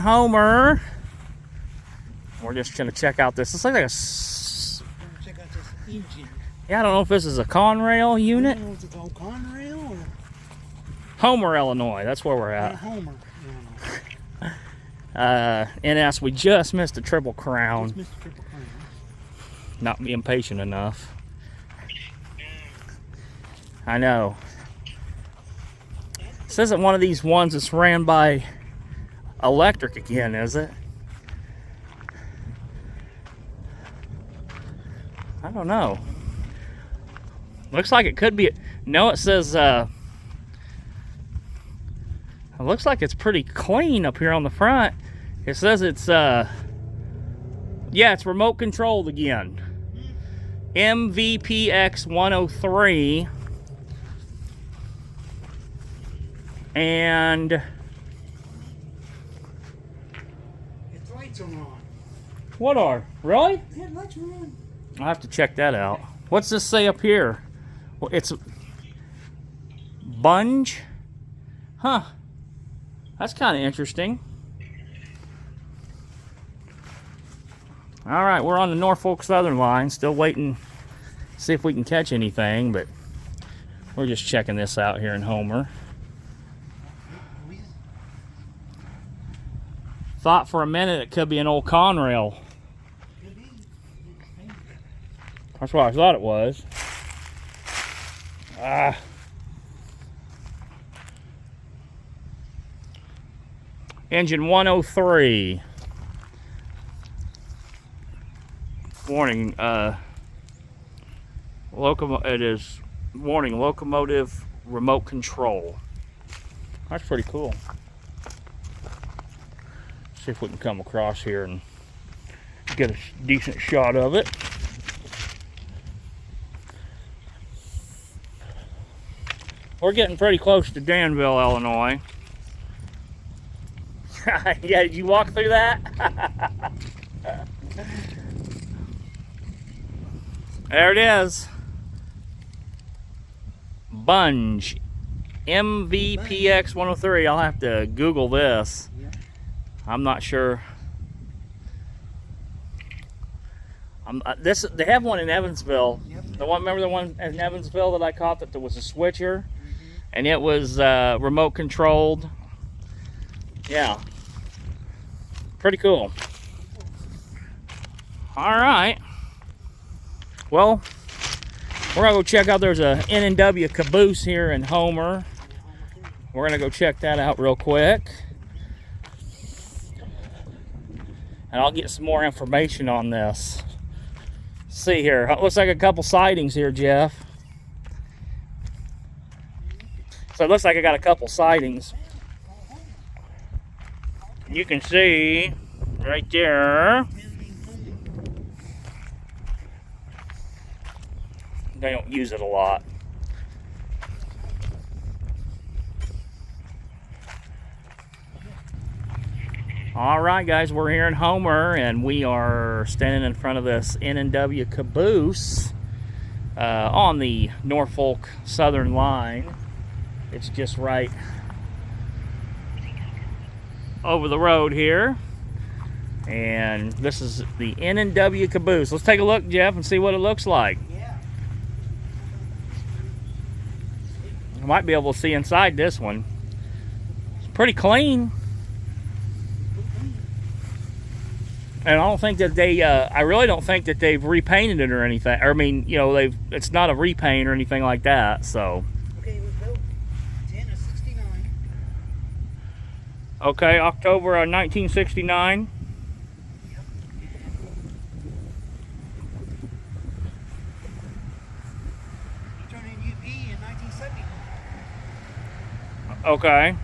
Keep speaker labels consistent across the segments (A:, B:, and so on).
A: Homer. We're just gonna check out this. It's like a.
B: Check out this engine.
A: Yeah, I don't know if this is a Conrail unit.
B: I don't know if it's called Conrail or
A: Homer, Illinois. That's where we're at.
B: Homer.
A: NS, we just missed a Triple Crown.
B: Just missed a Triple Crown.
A: Not being patient enough. I know. This isn't one of these ones that's ran by electric again, is it? I don't know. Looks like it could be. No, it says it looks like it's pretty clean up here on the front. It says it's yeah, it's remote controlled again. MVPX 103. And
B: Its lights are on.
A: what are? Really?
B: Yeah, lights are on.
A: I'll have to check that out. What's this say up here? Well, it's Bunge. Huh. That's kind of interesting. All right, we're on the Norfolk Southern line. Still waiting to see if we can catch anything, but we're just checking this out here in Homer. Thought for a minute it could be an old Conrail. That's what I thought it was. Engine 103. Warning, it is warning, locomotive remote control. That's pretty cool. See if we can come across here and get a decent shot of it. We're getting pretty close to Danville, Illinois. Yeah, did you walk through that? There it is. Bunge. MVPX 103. I'll have to Google this. I'm not sure. They have one in Evansville.
B: Yep.
A: The one, remember the one in Evansville that I caught that there was a switcher, and it was remote controlled. Yeah, pretty cool. All right. Well, we're gonna go check out. There's a N&W Caboose here in Homer. We're gonna go check that out real quick. And I'll get some more information on this. See here, it looks like a couple sightings here, Jeff. So it looks like I got a couple sightings. You can see right there. They don't use it a lot. All right, guys, we're here in Homer, and we are standing in front of this N&W Caboose on the Norfolk Southern line. It's just right over the road here, and this is the N&W Caboose. Let's take a look, Jeff, and see what it looks like.
B: Yeah.
A: I might be able to see inside this one. It's pretty clean. And I don't think that they, I really don't think that they've repainted it or anything. I mean, you know, it's not a repaint or anything like that, so.
B: Okay, it was built 10/69.
A: Okay, October 1969.
B: Yep. Turned in UP in 1979.
A: Okay.
B: UP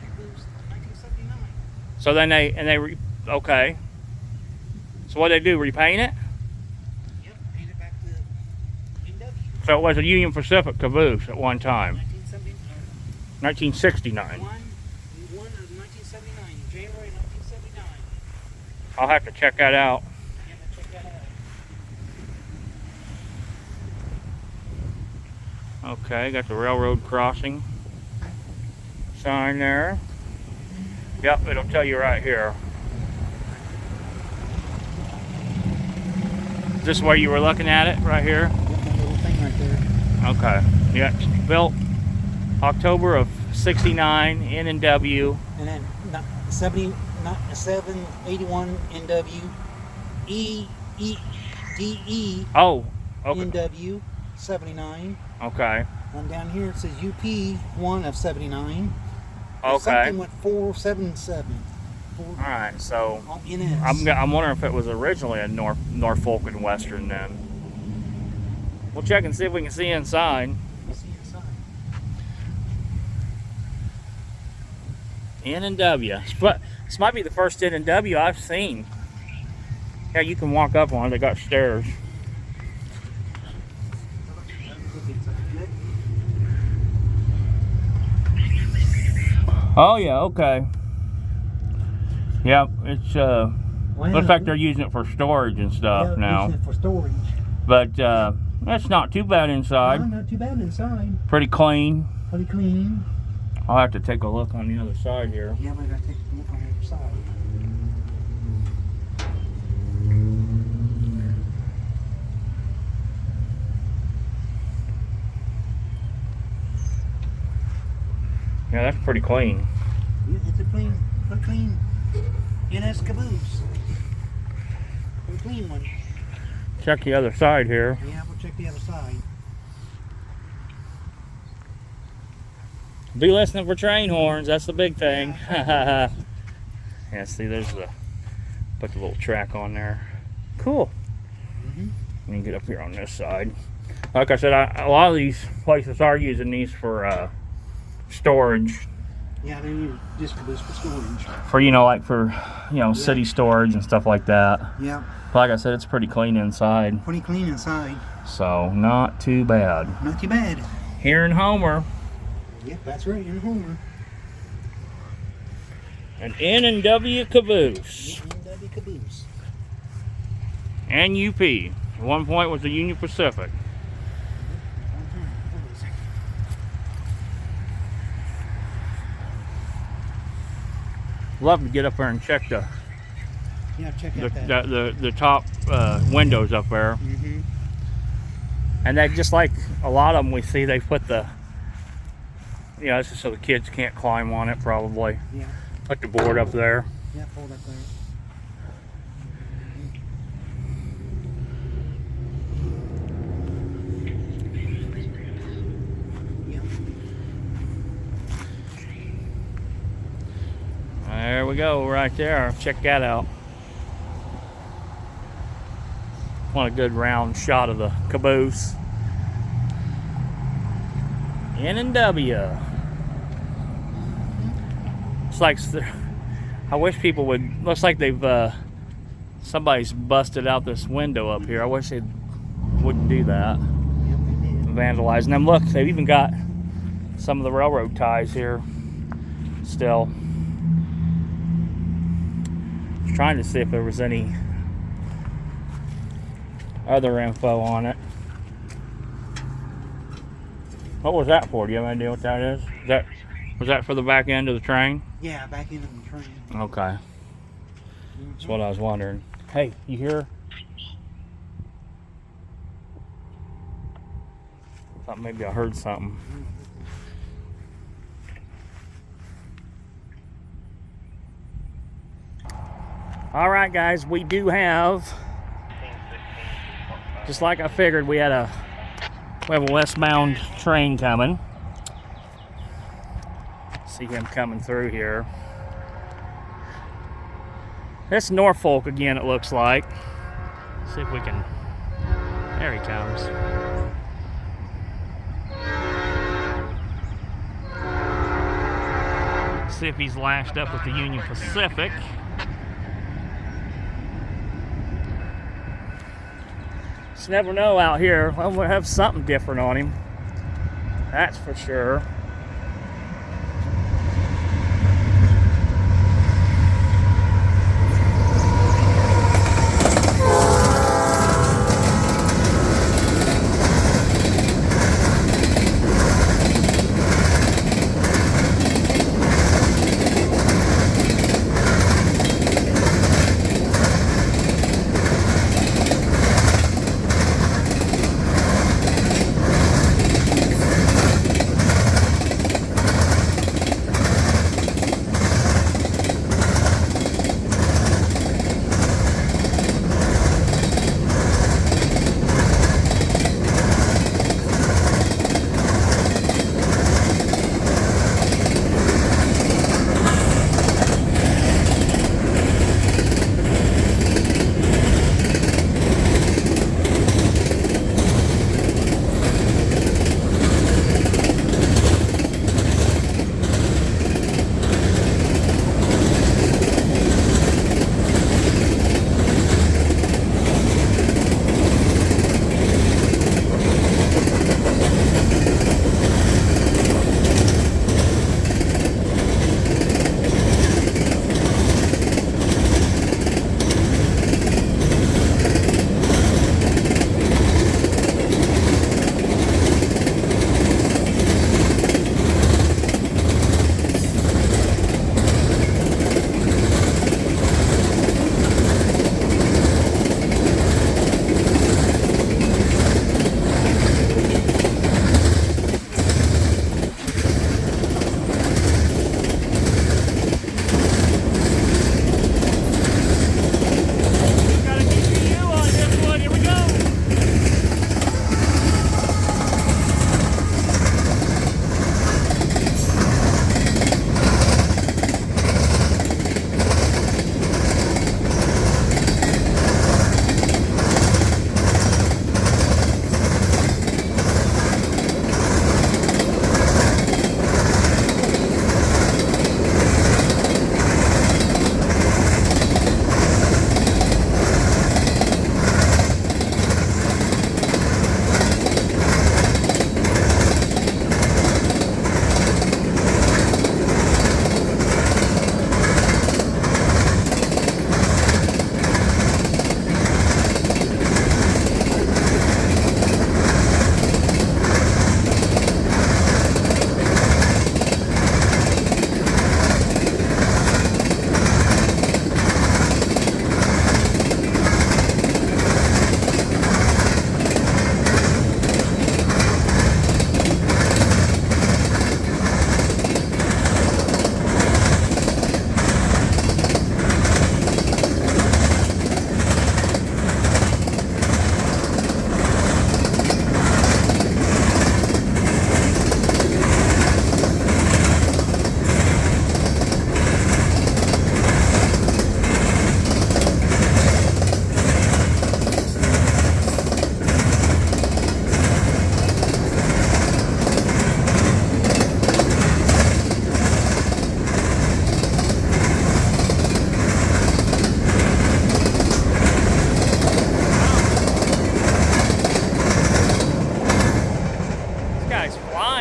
B: Caboose 1979.
A: So then okay. So what they do, repaint it?
B: Yep, paint it back to NW.
A: So it was a Union Pacific Caboose at one time.
B: 1969.
A: 1969.
B: 1 of 1979, January 1979.
A: I'll have to check that out.
B: Yeah, check that out.
A: Okay, got the railroad crossing sign there. Yep, it'll tell you right here. Is this where you were looking at it, right here?
B: Yep, that little thing right there.
A: Okay. Yeah, built October of '69, N&W.
B: And then 781 NW DE
A: Oh, okay.
B: NW 79.
A: Okay.
B: And down here it says UP 1 of 79.
A: Okay.
B: Something with 477.
A: All right, so
B: On NS.
A: I'm wondering if it was originally a Norfolk and Western then. We'll check and see if we can see inside.
B: Let's see inside.
A: N&W. But this might be the first N&W I've seen. Yeah, you can walk up on it. They got stairs. Oh yeah, okay. Yep, it's looks like they're using it for storage and stuff now.
B: Using it for storage.
A: But that's not too bad inside.
B: No, not too bad inside.
A: Pretty clean.
B: Pretty clean.
A: I'll have to take a look on the other side here.
B: Yeah, we gotta take a look on the other side.
A: Yeah, that's pretty clean.
B: Yeah, it's a pretty clean NS Caboose. Pretty clean one.
A: Check the other side here.
B: Yeah, we'll check the other side.
A: Be listening for train horns. That's the big thing. Yeah, see, there's the put the little track on there. Cool. Let me get up here on this side. Like I said, a lot of these places are using these for storage.
B: Yeah, they use this Caboose for storage.
A: For like for city storage and stuff like that.
B: Yeah.
A: But like I said, it's pretty clean inside.
B: Pretty clean inside.
A: So not too bad.
B: Not too bad.
A: Here in Homer.
B: Yep, that's right, in Homer.
A: An N&W Caboose.
B: N&W Caboose.
A: And UP. At one point was the Union Pacific. Love to get up there and check the
B: check out that.
A: the top windows up there.
B: Mm-hmm.
A: And that, just like a lot of them we see, they put the this is so the kids can't climb on it probably.
B: Yeah.
A: Put the board up there.
B: Yeah, hold up there.
A: There we go, right there. Check that out. Want a good round shot of the Caboose. N&W. It's like, I wish people would, looks like they've, somebody's busted out this window up here. I wish they wouldn't do that.
B: Yep, they did.
A: Vandalizing them. Look, they've even got some of the railroad ties here still. Trying to see if there was any other info on it. What was that for? Do you have any idea what that is? Was that for the back end of the train?
B: Yeah, back into the train.
A: Okay. That's what I was wondering. Hey, you hear? Thought maybe I heard something. All right, guys, we do have, just like I figured, we have a westbound train coming. See him coming through here. It's Norfolk again, it looks like. See if we can, there he comes. See if he's lashed up with the Union Pacific. Just never know out here. Well, we'll have something different on him. That's for sure.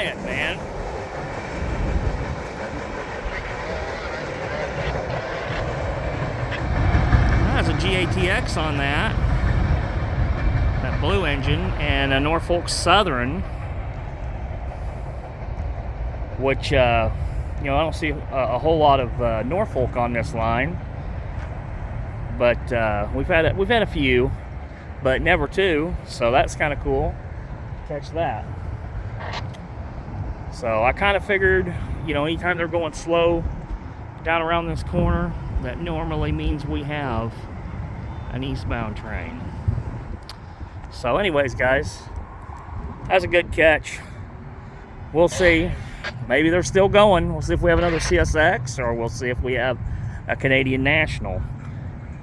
A: quiet, man. There's a GATX on that blue engine, and a Norfolk Southern, which I don't see a whole lot of Norfolk on this line, but we've had a few, but never two, so that's kind of cool. Catch that. So I kind of figured, anytime they're going slow down around this corner, that normally means we have an eastbound train. So anyways, guys, that's a good catch. We'll see. Maybe they're still going. We'll see if we have another CSX, or we'll see if we have a Canadian National.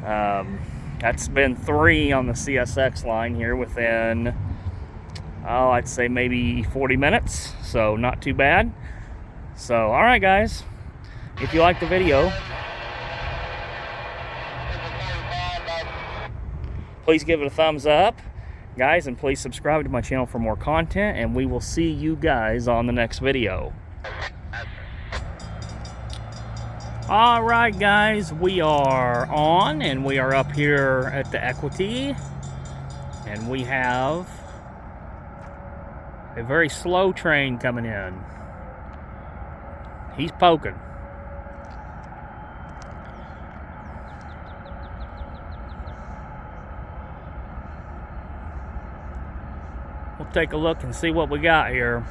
A: That's been 3 on the CSX line here within, I'd say maybe 40 minutes. So not too bad. So, all right, guys. If you like the video, please give it a thumbs up, guys, and please subscribe to my channel for more content, and we will see you guys on the next video. All right, guys, we are on, and we are up here at the Equity, and we have a very slow train coming in. He's poking. We'll take a look and see what we got here.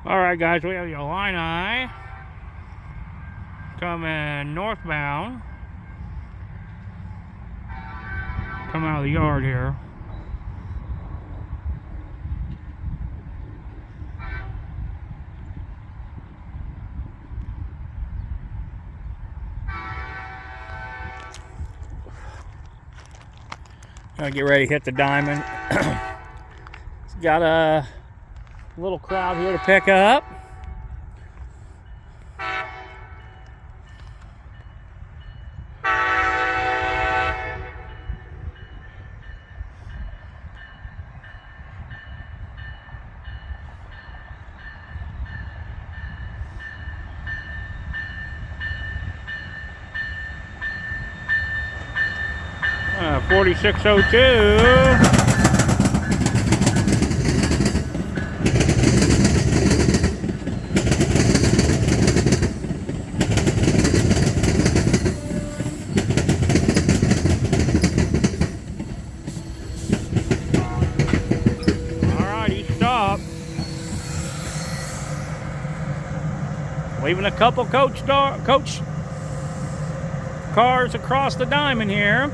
A: Alright, guys, we have the Illini coming northbound. Come out of the yard here. Gonna get ready to hit the diamond. It's got a little crowd here to pick up. Uh, 4602. Leaving a couple coach cars across the diamond here.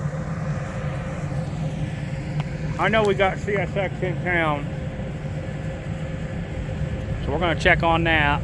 A: I know we got CSX in town, so we're going to check on that.